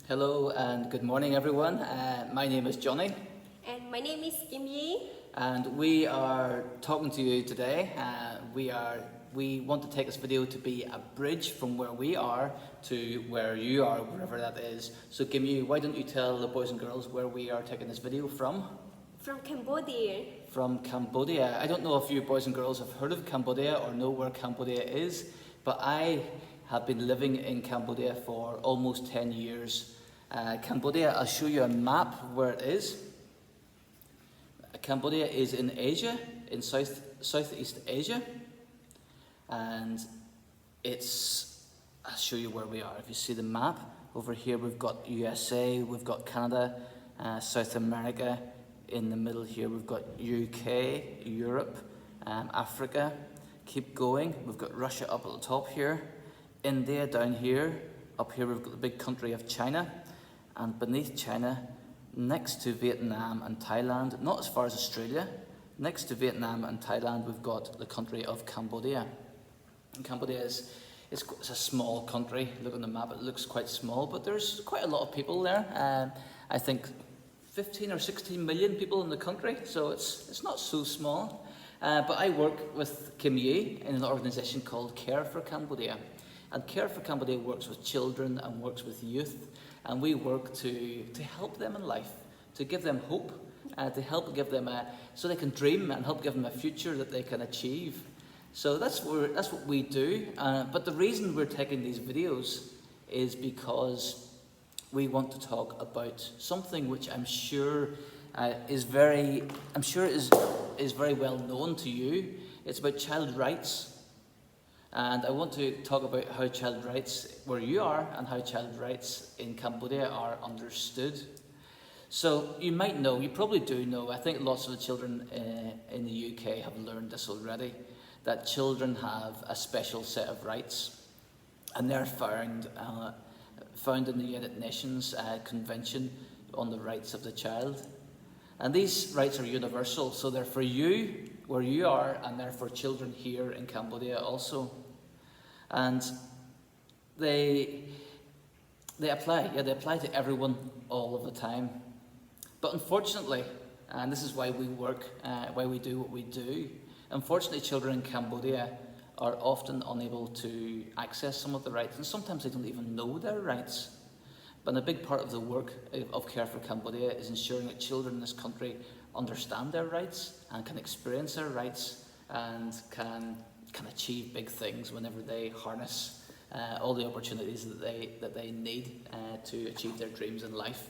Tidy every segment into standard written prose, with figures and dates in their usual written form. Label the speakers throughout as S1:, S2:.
S1: Hello and good morning everyone. My name is Johnny
S2: And my name is Kim Yi.
S1: and we are talking to you today. We want to take this video to be a bridge from where we are to where you are, wherever that is. So Kim Yi, why don't you tell the boys and girls where we are taking this video from?
S2: From Cambodia.
S1: From Cambodia. I don't know if you boys and girls have heard of Cambodia or know where Cambodia is, but I have been living in Cambodia for almost 10 years. Cambodia, I'll show you a map where it is. Cambodia is in Asia, in Southeast Asia, and I'll show you where we are. If you see the map, over here we've got USA, we've got Canada, South America. In the middle here we've got UK, Europe, Africa. Keep going, we've got Russia up at the top here, India down here, up here we've got the big country of China, and beneath China, next to Vietnam and Thailand, not as far as Australia, next to Vietnam and Thailand we've got the country of Cambodia. And Cambodia is a small country. Look on the map, it looks quite small, but there's quite a lot of people there. I think 15 or 16 million people in the country, so it's not so small. But I work with Kim Yi in an organisation called Care for Cambodia. And Care for Cambodia works with children and works with youth, and we work to help them in life, to give them hope, to help give them so they can dream and help give them a future that they can achieve. So that's what we do. But the reason we're taking these videos is because we want to talk about something which I'm sure is very well known to you. It's about child rights. And I want to talk about how child rights where you are and how child rights in Cambodia are understood. So you might know, you probably do know, I think lots of the children in the UK have learned this already, that children have a special set of rights, and they're found in the United Nations Convention on the Rights of the Child. And these rights are universal, so they're for you where you are, and they're for children here in Cambodia also. And they apply to everyone all of the time. But unfortunately, and this is why we work, why we do what we do, unfortunately children in Cambodia are often unable to access some of the rights, and sometimes they don't even know their rights. But a big part of the work of Care for Cambodia is ensuring that children in this country understand their rights and can experience their rights and can achieve big things whenever they harness all the opportunities that they need to achieve their dreams in life.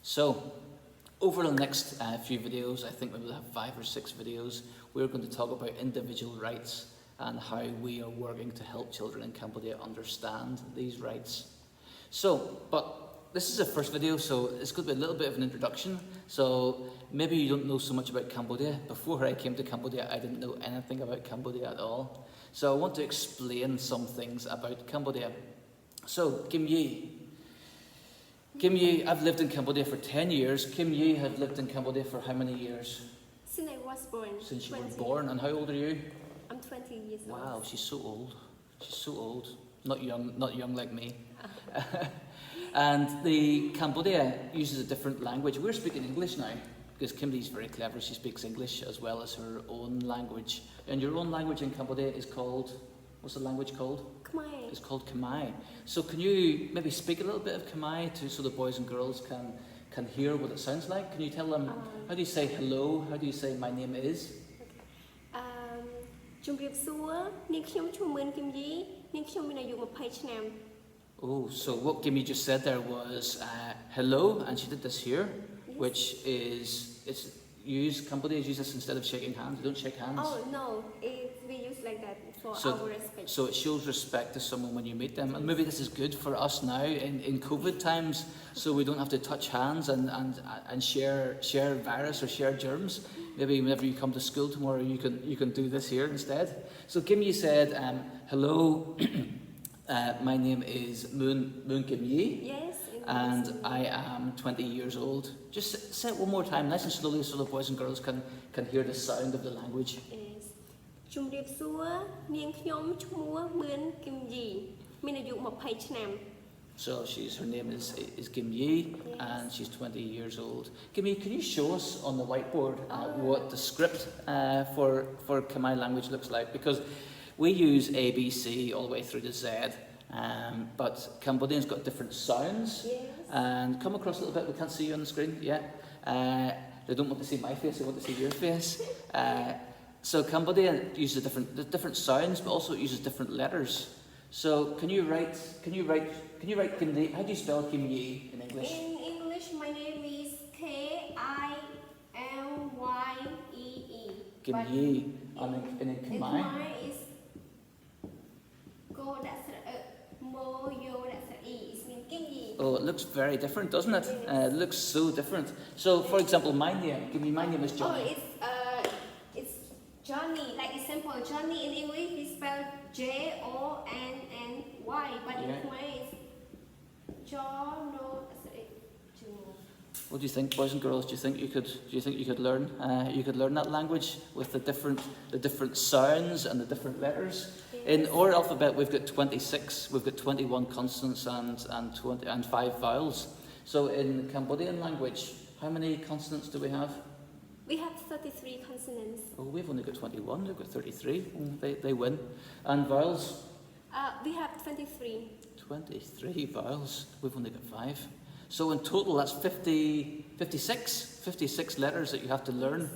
S1: So over the next few videos, I think we will have 5 or 6 videos, we're going to talk about individual rights and how we are working to help children in Cambodia understand these rights. So, but this is the first video, so it's going to be a little bit of an introduction. So maybe you don't know so much about Cambodia. Before I came to Cambodia, I didn't know anything about Cambodia at all. So I want to explain some things about Cambodia. So, Kim Yi, I've lived in Cambodia for 10 years. Kim Yi has lived in Cambodia for how many years?
S2: Since I was born.
S1: Since you were born. And how old are you?
S2: I'm 20 years old.
S1: Wow, she's so old. She's so old. Not young like me. And Cambodia uses a different language. We're speaking English now because Kimberly's very clever. She speaks English as well as her own language. And your own language in Cambodia is called, what's the language called?
S2: Khmer.
S1: It's called Khmer. So can you maybe speak a little bit of Khmer so the boys and girls can hear what it sounds like? Can you tell them, how do you say hello? How do you say my name is? Oh, so what Kimmy just said there was hello, and she did this here,
S2: Yes.
S1: which is Cambodia uses this instead of shaking hands. You don't shake hands.
S2: Oh no, we use like that for our respect.
S1: So it shows respect to someone when you meet them, and maybe this is good for us now in COVID times, so we don't have to touch hands and share virus or share germs. Maybe whenever you come to school tomorrow, you can do this here instead. So Kimmy said, hello. My name is Moon Kim Yi.
S2: Yes.
S1: And I am 20 years old. Just say it one more time, nice and slowly, so the boys and girls can hear the sound of the language.
S2: Yes. ជំរាបសួរនាងខ្ញុំឈ្មោះមឿនគឹមយីមានអាយុ20ឆ្នាំ
S1: So her name is Kim Yi,
S2: Yes.
S1: and she's 20 years old. Kim Yi, can you show us on the whiteboard what the script for Khmer language looks like? Because we use A, B, C all the way through to Z, but Cambodian's got different sounds.
S2: Yes.
S1: And come across a little bit. We can't see you on the screen. Yeah. They don't want to see my face. They want to see your face. So Cambodia uses different sounds, but also it uses different letters. So can you write Kim Yi? How do you spell Kim Yi in English?
S2: In English, my name is K-I-M-Y-E-E.
S1: Kim
S2: But
S1: Yi. And in
S2: in
S1: Khmer?
S2: Khmer is Go that's Mo Yo that's E. It means Kim Yi.
S1: Oh, it looks very different, doesn't it?
S2: Yes.
S1: It looks so different. So, for example, my name. Kim Yi, my name is
S2: Oh,
S1: Johnny.
S2: it's Johnny. Like example, Johnny in English is spelled J-O-N-N-Y, but in
S1: Yeah.
S2: Khmer it's John. No,
S1: What do you think, boys and girls? Do you think you could learn that language with the different sounds and the different letters? In our alphabet, we've got 26. We've got 21 consonants and 5 vowels. So in Cambodian language, how many consonants do we have?
S2: We have 33 consonants.
S1: Oh, we've only got 21. We've got 33. They win. And vowels?
S2: We have 23.
S1: 23 vowels. We've only got 5. So in total, that's 56 letters that you have to learn.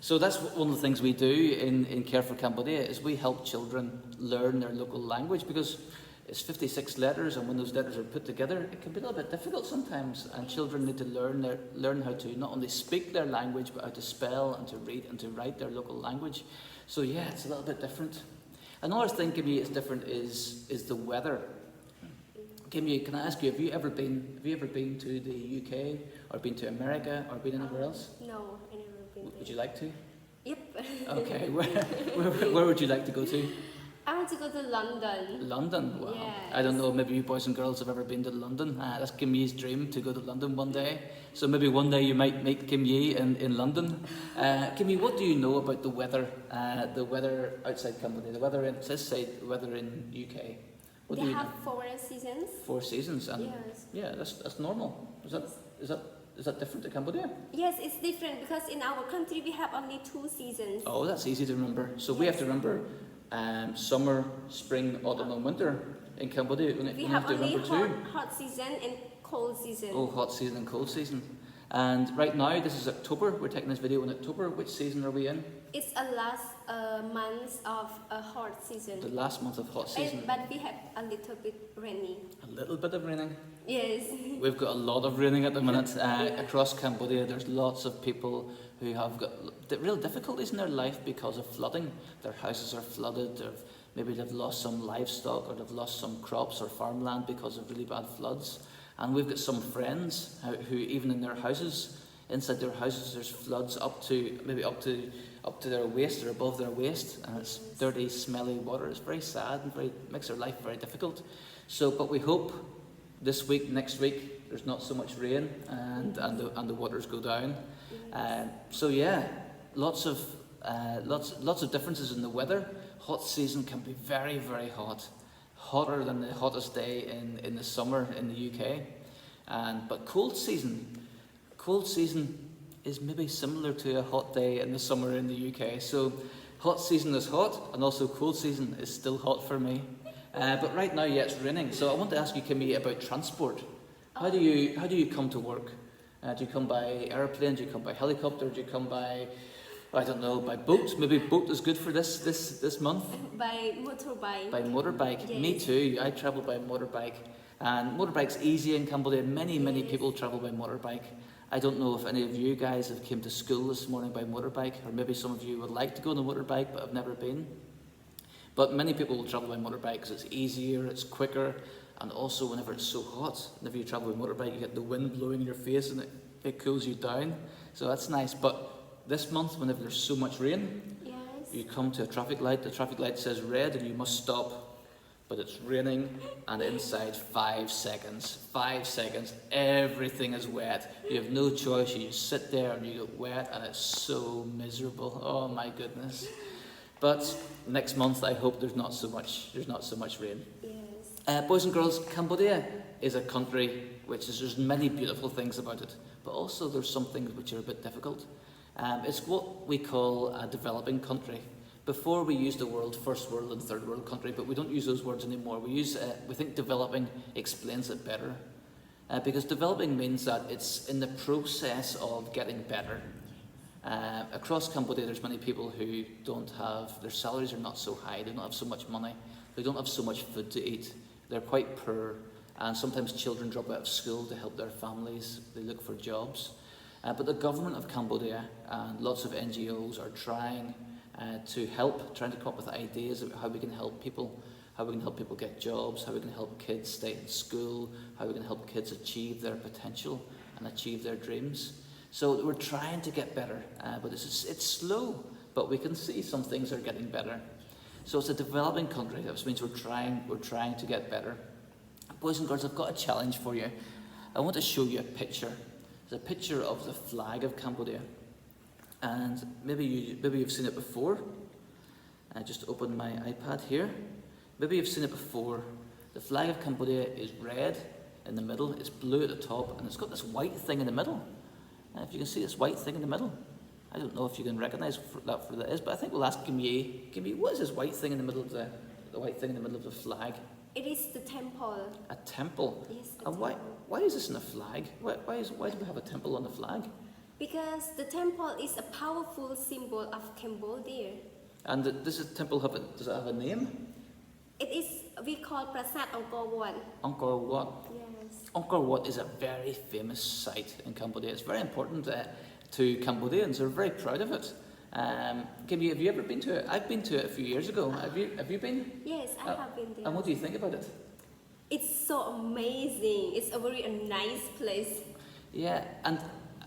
S1: So that's one of the things we do in Care for Cambodia, is we help children learn their local language, because it's 56 letters, and when those letters are put together, it can be a little bit difficult sometimes, and children need to learn how to not only speak their language, but how to spell and to read and to write their local language. So yeah, it's a little bit different. Another thing, Kimmy, is different is the weather. Kimmy, can I ask you, have you ever been to the UK or been to America or been anywhere else?
S2: No, I never been there.
S1: Would you like to?
S2: Yep.
S1: Okay, where would you like to go to?
S2: I want to go to London.
S1: London, wow.
S2: Yes.
S1: I don't know, maybe you boys and girls have ever been to London. That's Kim Yee's dream, to go to London one day. So maybe one day you might meet Kim Yee in London. Kim Yee, what do you know about the weather outside Cambodia? The weather in UK. What
S2: They
S1: do you
S2: have
S1: know?
S2: 4 seasons.
S1: 4 seasons, and
S2: Yes.
S1: yeah, that's normal. Is that different to Cambodia?
S2: Yes, it's different because in our country we have only 2 seasons.
S1: Oh, that's easy to remember. So we have to remember summer, spring, autumn, and winter. In Cambodia,
S2: We
S1: we
S2: have
S1: have to
S2: only
S1: remember 2.
S2: hot season and cold season.
S1: Oh, hot season and cold season. And right now, this is October. We're taking this video in October. Which season are we in?
S2: It's a last month of a hot season.
S1: The last month of hot season.
S2: But we have a little bit rainy.
S1: A little bit of raining.
S2: Yes.
S1: We've got a lot of raining at the minute. Across Cambodia, there's lots of people who have got real difficulties in their life because of flooding. Their houses are flooded. Maybe they've lost some livestock, or they've lost some crops or farmland because of really bad floods. And we've got some friends who, even in their houses, inside their houses, there's floods up to their waist or above their waist, and it's dirty, smelly water. It's very sad and makes their life very difficult. So, but we hope this week, next week, there's not so much rain, and the waters go down. So yeah, lots of differences in the weather. Hot season can be very, very hot. Hotter than the hottest day in the summer in the UK, but cold season is maybe similar to a hot day in the summer in the UK. So hot season is hot, and also cold season is still hot for me. But right now, yeah, it's raining. So I want to ask you, Kimmy, about transport. How do you come to work? Do you come by airplane? Do you come by helicopter? Do you come by, I don't know, by boat? Maybe boat is good for this month.
S2: By motorbike.
S1: By motorbike.
S2: Yes.
S1: Me too. I travel by motorbike. And motorbike's easy in Cambodia. Many people travel by motorbike. I don't know if any of you guys have came to school this morning by motorbike, or maybe some of you would like to go on a motorbike but have never been. But many people will travel by motorbike because it's easier, it's quicker, and also whenever it's so hot, whenever you travel by motorbike, you get the wind blowing in your face and it cools you down. So that's nice. But this month, whenever there's so much rain,
S2: Yes.
S1: you come to a traffic light, the traffic light says red and you must stop. But it's raining, and inside 5 seconds, everything is wet. You have no choice, you just sit there and you get wet, and it's so miserable. Oh my goodness. But next month I hope there's not so much rain.
S2: Yes.
S1: Boys and girls, Cambodia is a country there's many beautiful things about it, but also there's some things which are a bit difficult. It's what we call a developing country. Before we used the word first world and third world country, but we don't use those words anymore. We think developing explains it better. Because developing means that it's in the process of getting better. Across Cambodia, there's many people who their salaries are not so high, they don't have so much money, they don't have so much food to eat, they're quite poor, and sometimes children drop out of school to help their families, they look for jobs. But the government of Cambodia and lots of NGOs are trying to come up with ideas about how we can help people get jobs, how we can help kids stay in school, how we can help kids achieve their potential and achieve their dreams. So we're trying to get better, but it's slow, but we can see some things are getting better. So it's a developing country, that means we're trying to get better. Boys and girls, I've got a challenge for you. I want to show you a picture. It's a picture of the flag of Cambodia. And maybe you've seen it before. I just opened my iPad here. Maybe you've seen it before. The flag of Cambodia is red in the middle, it's blue at the top, and it's got this white thing in the middle. If you can see this white thing in the middle, I don't know if you can recognise what that is, but I think we'll ask Kimye, what is this white thing in the middle of the white thing in the middle of the flag?
S2: It is the temple.
S1: A temple?
S2: Yes, a
S1: and
S2: temple.
S1: Why is this in a flag? Why do we have a temple on the flag?
S2: Because the temple is a powerful symbol of Cambodia.
S1: And does the temple does it have a name?
S2: It is, we call Prasat Angkor Wat.
S1: Angkor Wat?
S2: Yes.
S1: Angkor Wat is a very famous site in Cambodia. It's very important to Cambodians. They're very proud of it. Kimmy, have you ever been to it? I've been to it a few years ago. Have you been?
S2: Yes, I have been there.
S1: And what do you think about it?
S2: It's so amazing. It's a very nice place.
S1: Yeah, and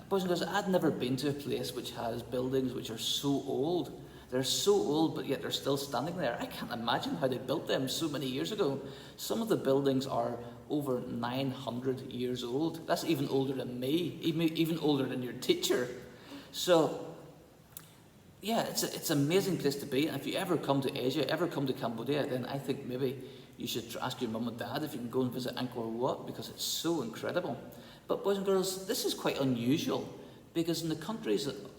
S1: boys and girls, I'd never been to a place which has buildings which are so old. They're so old, but yet they're still standing there. I can't imagine how they built them so many years ago. Some of the buildings are over 900 years old. That's even older than me, even older than your teacher. So, yeah, it's an amazing place to be. And if you ever come to Asia, ever come to Cambodia, then I think maybe you should ask your mum and dad if you can go and visit Angkor Wat, because it's so incredible. But boys and girls, this is quite unusual, because in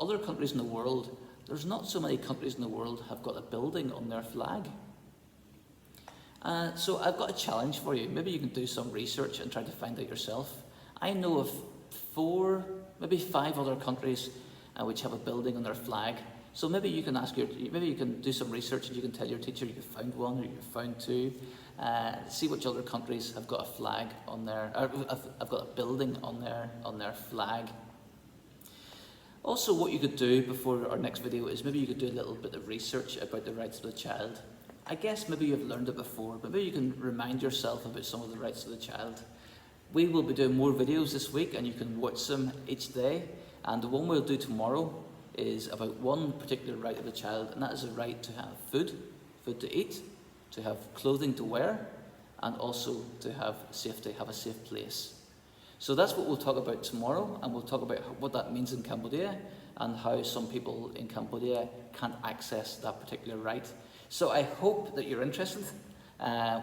S1: other countries in the world, there's not so many countries in the world have got a building on their flag. So I've got a challenge for you. Maybe you can do some research and try to find out yourself. I know of 4, maybe 5 other countries which have a building on their flag. So maybe you can do some research and you can tell your teacher you found one or you found 2. See which other countries have got a flag on their, or have got a building on their flag. Also, what you could do before our next video is maybe you could do a little bit of research about the rights of the child. I guess maybe you've learned it before, but maybe you can remind yourself about some of the rights of the child. We will be doing more videos this week, and you can watch them each day. And the one we'll do tomorrow is about one particular right of the child, and that is the right to have food to eat, to have clothing to wear, and also to have safety, have a safe place. So that's what we'll talk about tomorrow, and we'll talk about what that means in Cambodia and how some people in Cambodia can't access that particular right. So I hope that you're interested.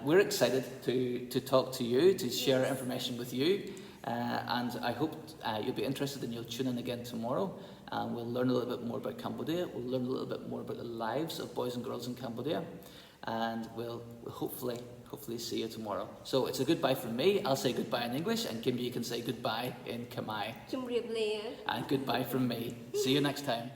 S1: We're excited to talk to you, to share information with you, and I hope you'll be interested and you'll tune in again tomorrow, and we'll learn a little bit more about Cambodia. We'll learn a little bit more about the lives of boys and girls in Cambodia, and we'll hopefully see you tomorrow. So it's a goodbye from me. I'll say goodbye in English, and Kim, you can say goodbye in Khmer.
S2: Chum riep lia.
S1: And goodbye from me. See you next time.